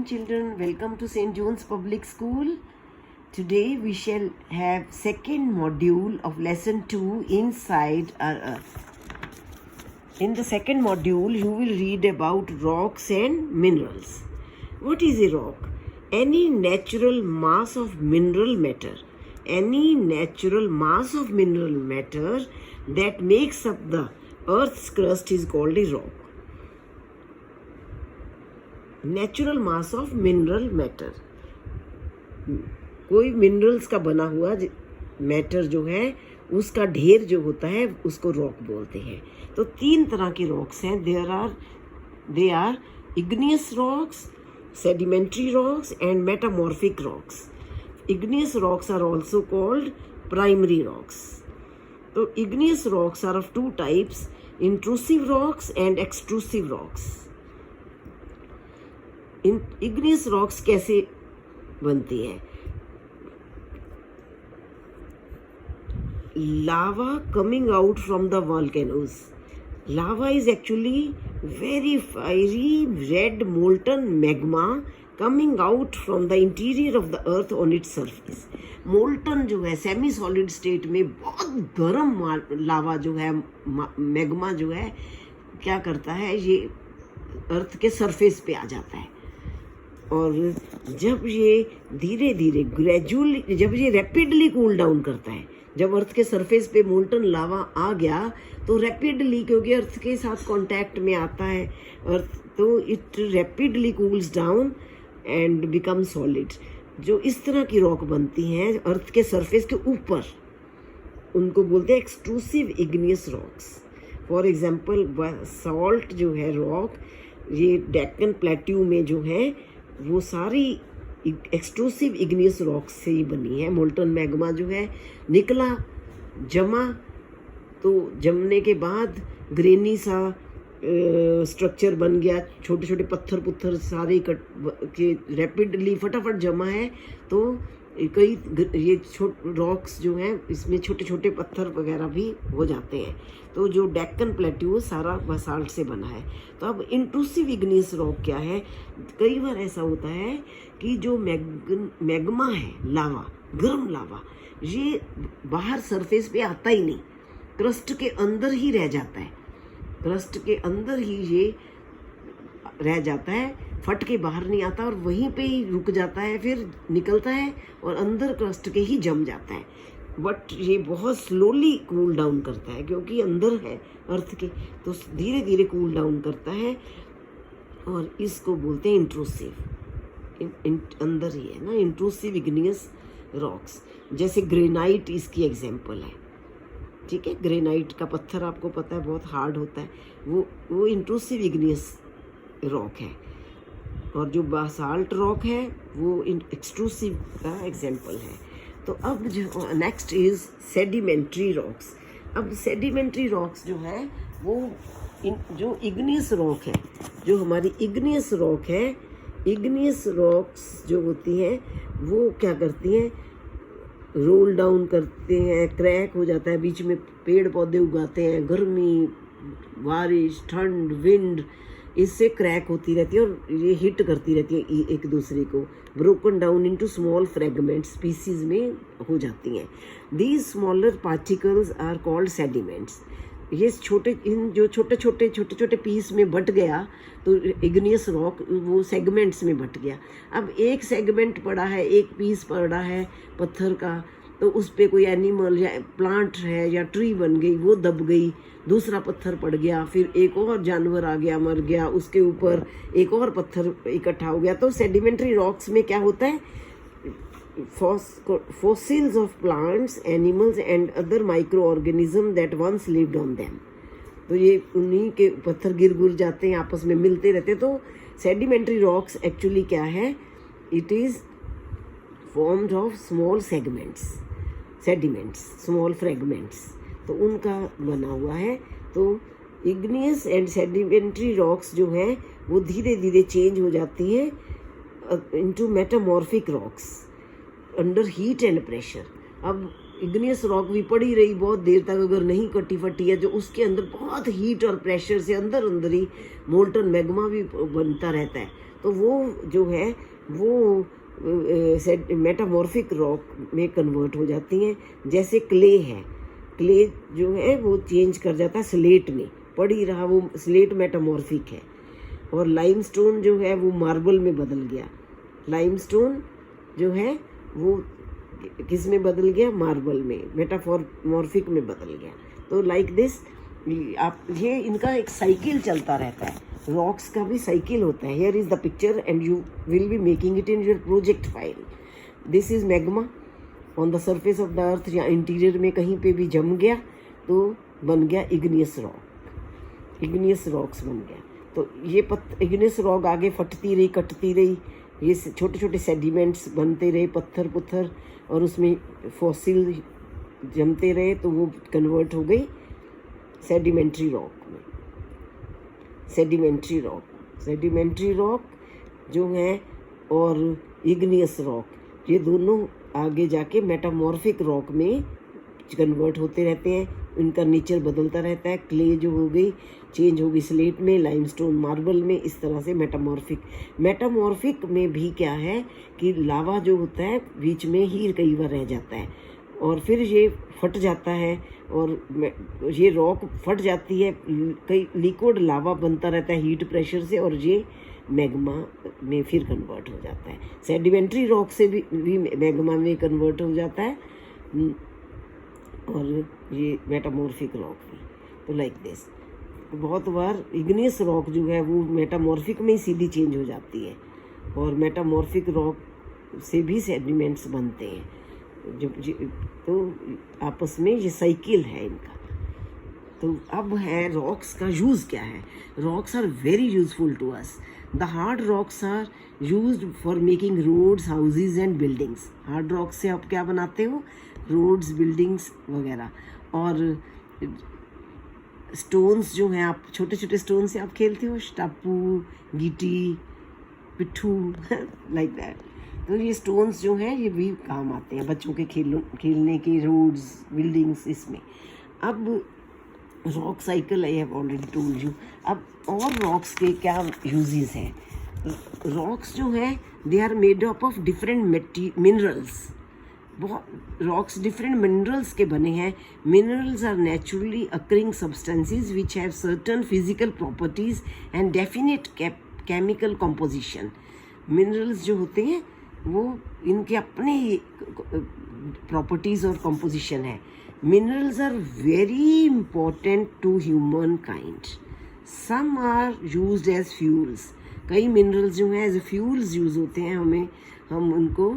children, welcome to St. John's Public School. Today we shall have second module of lesson 2, Inside Our Earth. In the second module you will read about rocks and minerals. What is a rock? Any natural mass of mineral matter. Any natural mass of mineral matter that makes up the earth's crust is called a rock. Natural mass of mineral matter, कोई minerals का बना हुआ matter जो है उसका ढेर जो होता है उसको रॉक बोलते हैं. तो 3 तरह के रॉक्स हैं. They are igneous rocks, sedimentary rocks and metamorphic rocks. Igneous rocks are also called primary rocks. तो igneous rocks are of 2 types, intrusive rocks and extrusive rocks. Igneous rocks कैसे बनती है? Lava coming out from the volcanoes. Lava is actually very fiery red molten magma coming out from the interior of the earth on its surface. Molten जो है semi solid state में बहुत गर्म लावा जो है, मैग्मा जो है क्या करता है, ये अर्थ के सरफेस पे आ जाता है. और जब ये धीरे धीरे ग्रेजुअली, जब ये रैपिडली कूल डाउन करता है, जब अर्थ के सरफेस पे मोल्टन लावा आ गया तो रैपिडली, क्योंकि अर्थ के साथ कांटेक्ट में आता है अर्थ, तो it rapidly cools down and become solid. जो इस तरह की रॉक बनती हैं अर्थ के सरफेस के ऊपर, उनको बोलते हैं extrusive igneous rocks. For example salt जो है रॉक, ये डेक्कन प्लेट्यू में जो है वो सारी एक्सट्रूसिव इग्नियस रॉक्स से ही बनी है. मोल्टन मैग्मा जो है निकला, जमा, तो जमने के बाद ग्रेनी सा स्ट्रक्चर बन गया, छोटे छोटे पत्थर सारे के रैपिडली फटाफट जमा है. तो कई ये रॉक्स जो हैं इसमें छोटे छोटे पत्थर वगैरह भी हो जाते हैं. तो जो डेक्कन प्लेट्यू सारा बसाल्ट से बना है. तो अब इंट्रूसिव इग्नियस रॉक क्या है? कई बार ऐसा होता है कि जो मैग्मा है, लावा, गर्म लावा, ये बाहर सरफेस पे आता ही नहीं, क्रस्ट के अंदर ही रह जाता है. क्रस्ट के अंदर ही ये रह जाता है, फट के बाहर नहीं आता और वहीं पे ही रुक जाता है, फिर निकलता है और अंदर क्रस्ट के ही जम जाता है. बट ये बहुत स्लोली कूल डाउन करता है क्योंकि अंदर है अर्थ के, तो धीरे धीरे कूल डाउन करता है और इसको बोलते हैं इंट्रूसिव. अंदर ही है ना इंट्रूसिव इग्नियस रॉक्स. जैसे ग्रेनाइट इसकी एग्जाम्पल है. ठीक है, ग्रेनाइट का पत्थर आपको पता है बहुत हार्ड होता है, वो इंट्रूसिव इग्नियस रॉक है. और जो बासाल्ट रॉक है वो एक्सट्रूसिव का एग्जाम्पल है. तो अब जो नेक्स्ट इज सेडिमेंट्री रॉक्स. अब सेडिमेंट्री रॉक्स जो है वो जो इग्नियस रॉक है, जो हमारी इग्नियस रॉक है, इग्नियस रॉक्स जो होती हैं वो क्या करती हैं, रोल डाउन करते हैं, क्रैक हो जाता है, बीच में पेड़ पौधे उगाते हैं, गर्मी, बारिश, ठंड, विंड, इससे क्रैक होती रहती है और ये हिट करती रहती है एक दूसरे को. Broken down into small fragments species में हो जाती हैं. These smaller particles are called sediments. ये जो छोटे छोटे पीस में बट गया तो इग्नियस रॉक वो सेगमेंट्स में बट गया. अब एक सेगमेंट पड़ा है, एक पीस पड़ा है पत्थर का, तो उस पर कोई एनिमल या प्लांट है या ट्री बन गई, वो दब गई, दूसरा पत्थर पड़ गया, फिर एक और जानवर आ गया, मर गया, उसके ऊपर एक और पत्थर इकट्ठा हो गया. तो सेडिमेंट्री रॉक्स में क्या होता है, fossils of plants, animals and other microorganisms that once lived on them. तो ये उन्हीं के पत्थर गिर जाते हैं, आपस में मिलते रहते हैं. तो सेडिमेंट्री रॉक्स एक्चुअली क्या है, it is formed of small segments, sediments, small fragments, तो उनका बना हुआ है. तो इग्नियस एंड सेडिमेंट्री रॉक्स जो हैं वो धीरे धीरे चेंज हो जाती हैं into metamorphic rocks under heat and pressure. अब इग्नियस रॉक भी पड़ी रही बहुत देर तक, अगर नहीं कटी फटी है, जो उसके अंदर बहुत हीट और प्रेशर से अंदर ही मोल्टन मैग्मा भी बनता रहता है, तो वो जो है वो मेटामॉर्फिक रॉक में कन्वर्ट हो जाती हैं। जैसे क्ले है, क्ले जो है वो चेंज कर जाता है स्लेट में, पड़ ही रहा वो स्लेट मेटामॉर्फिक है। और लाइमस्टोन जो है वो मार्बल में बदल गया, लाइमस्टोन जो है वो किस में बदल गया, मार्बल में, मेटामॉर्फिक में बदल गया। तो लाइक दिस आप ये इनका एक साइकिल चलता रहता है, रॉक्स का भी साइकिल होता है। Here is the picture and you will be making it in your project file. This is magma on the surface of the अर्थ, या इंटीरियर में कहीं पे भी जम गया तो बन गया इग्नियस रॉक, इग्नियस रॉक्स बन गया। तो ये इग्नियस रॉक आगे फटती रही, कटती रही, ये छोटे छोटे सेडिमेंट्स बनते रहे, पत्थर पुत्थर, और उसमें फॉसिल जमते रहे, तो वो कन्वर्ट हो गई सेडिमेंट्री रॉक में। सेडिमेंट्री रॉक, सेडिमेंट्री रॉक जो है और इग्नियस रॉक, ये दोनों आगे जाके मेटामॉर्फिक रॉक में कन्वर्ट होते रहते हैं। इनका नेचर बदलता रहता है। क्ले जो हो गई चेंज हो गई स्लेट में, लाइमस्टोन मार्बल में, इस तरह से मेटामॉर्फिक में भी क्या है कि लावा जो होता है बीच में ही कई बार रह जाता है और फिर ये फट जाता है, और ये रॉक फट जाती है, कई लिक्विड लावा बनता रहता है हीट प्रेशर से, और ये मैग्मा में फिर कन्वर्ट हो जाता है। सेडिमेंट्री रॉक से भी मैग्मा में कन्वर्ट हो जाता है, और ये मेटामॉर्फिक रॉक भी। तो लाइक दिस बहुत बार इग्नियस रॉक जो है वो मेटामॉर्फिक में ही सीधी चेंज हो जाती है, और मेटामॉर्फिक रॉक से भी सेडिमेंट्स बनते हैं जो तो आपस में ये साइकिल है इनका। तो अब है रॉक्स का यूज़ क्या है। Rocks are very useful to us. The hard rocks are used for making roads, houses and buildings. Hard rock से आप क्या बनाते हो, रोड्स, बिल्डिंग्स वगैरह। और स्टोन्स जो हैं, आप छोटे छोटे स्टोन से आप खेलते हो, टापू, गीटी, पिट्ठू लाइक दैट। तो ये स्टोन्स जो हैं ये भी काम आते हैं बच्चों के खेलने के, रोड्स, बिल्डिंग्स, इसमें। अब rock cycle I have already told you. अब और रॉक्स के क्या यूजेस हैं। रॉक्स जो हैं they are made up of different minerals. बहुत रॉक्स डिफरेंट मिनरल्स के बने हैं। Minerals are naturally occurring substances which have certain physical properties and definite chemical composition. Minerals जो होते हैं वो इनके अपने प्रॉपर्टीज़ और कॉम्पोजिशन है। Minerals are very important to humankind. Some are used as fuels. कई मिनरल्स जो हैं एज फ्यूल्स यूज़ होते हैं, हम उनको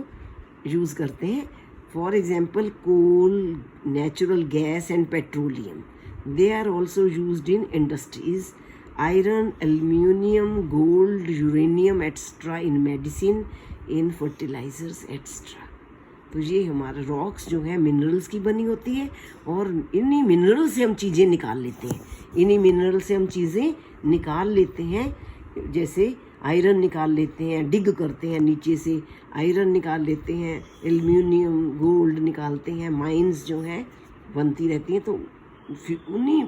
यूज़ करते हैं। For example coal, natural gas and petroleum. They are also used in industries. Iron, aluminium, gold, uranium extra in medicine, in fertilisers extra. तो ये हमारा रॉक्स जो है मिनरल्स की बनी होती है, और इन्हीं मिनरल से हम चीज़ें निकाल लेते हैं। इन्हीं मिनरल से हम चीज़ें निकाल लेते हैं, जैसे आयरन निकाल लेते हैं, डिग करते हैं नीचे से आयरन निकाल लेते हैं, एल्यूमिनियम, गोल्ड निकालते हैं, माइंस जो हैं बनती रहती हैं। तो उन्हीं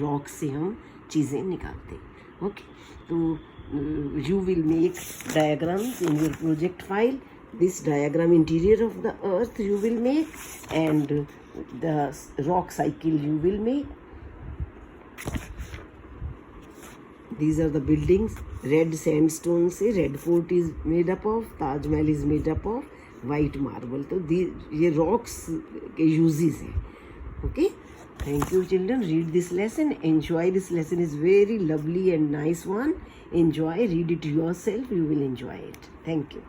रॉक्स से हम चीज़ें निकालते हैं। ओके, तो you will make diagrams in your project file. This diagram interior of the earth you will make, and the rock cycle you will make. These are the buildings. Red sandstone से Red Fort is made up of, Taj Mahal is made up of white marble. तो ये rocks के uses हैं. Okay. Thank you children. Read this lesson. Enjoy this lesson. Is very lovely and nice one. Enjoy. Read it yourself. You will enjoy it. Thank you.